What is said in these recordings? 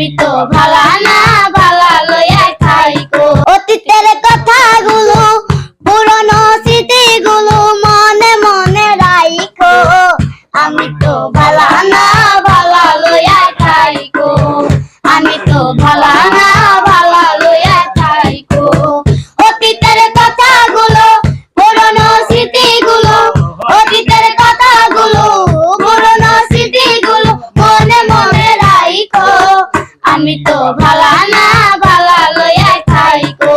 আমি তো ভালা না ভালা লইয়া থাইকো। অতীতের কথাগুলো পুরনো স্মৃতিগুলো মনে মনে রাইখো। আমি তো ভালা না ভালা লইয়া থাইকো। আমি তো ভালা না ভালা লইয়া থাইকো। অতীতের কথাগুলো পুরনো স্মৃতিগুলো অতীতের কথাগুলো পুরনো স্মৃতিগুলো মনে মনে রাইখো। আমি তো ভালা না ভালা লইয়া থাইকো।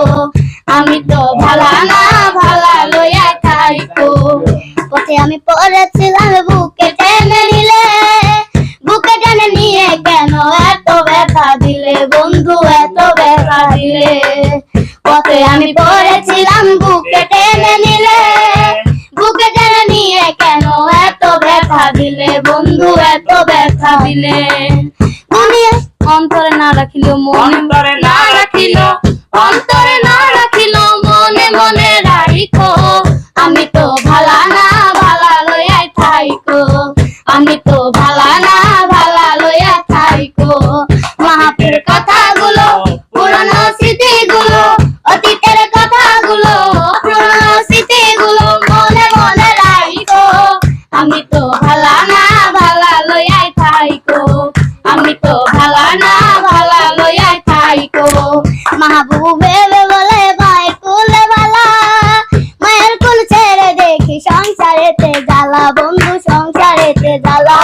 আমি তো ভালা না ভালা লইয়া থাইকো। পথে আমি পড়েছিলাম বুকে টেনে নিলে, বুকে টেনে নিয়ে কেন এত ব্যথা দিলে বন্ধু, এত ব্যথা দিলে। পথে আমি পড়েছিলাম বুকে টেনে নিলে, বুকে টেনে নিয়ে কেন এত ব্যথা দিলে বন্ধু, এত ব্যথা দিলে। অন্তরে না রাখিল মনে না রাখিল, অন্তরে না রাখিল মনে মনে রাখিকো। আমি তো ভালা না ভালা লইয়া থাইকো। আমি তো ভালা না ভালা লইয়া থাইকো। মাহাপুর কথাগুলো পুরনো স্মৃতিগুলো অতীতের কথাগুলো পুরনো স্মৃতিগুলো মনে মনে রাখিকো। আমি তো ভালা না ভালা লইয়া থাইকো। আমি তো ভালা না ভালা লইয়া থাইকো। মাহবুবের বলে মায়ের কুলে ভালা, মায়ের কুল ছেড়ে দেখি সংসারেতে জ্বালা বন্ধু, সংসারেতে জ্বালা।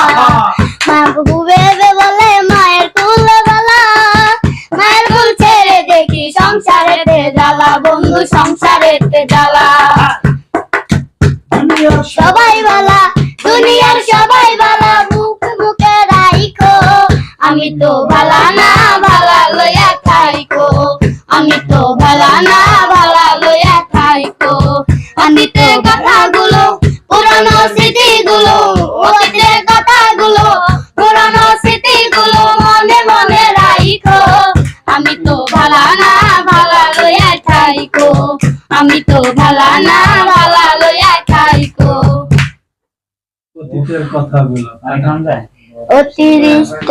মাহবুবের বলে মায়ের কুলে ভালা, মায়ের কুল ছেড়ে দেখি সংসারেতে জ্বালা বন্ধু, সংসারেতে জ্বালা। সবাই ভালা দুনিয়ার সবাই ভালা মুখে মুখে রাইখো। আমি তো ভালা না ভালা লইয়া থাইকো। আমি তো ভালা না ভালা লইয়া থাইকো। অতীতের কথাগুলো পুরনো স্মৃতিগুলো অতীতের কথাগুলো পুরনো স্মৃতিগুলো মনে মনে রাইখো। আমি তো ভালা না ভালা লইয়া থাইকো। আমি তো ভালা না ভালা লইয়া থাইকো। অতীতের কথাগুলো অতিরিক্ত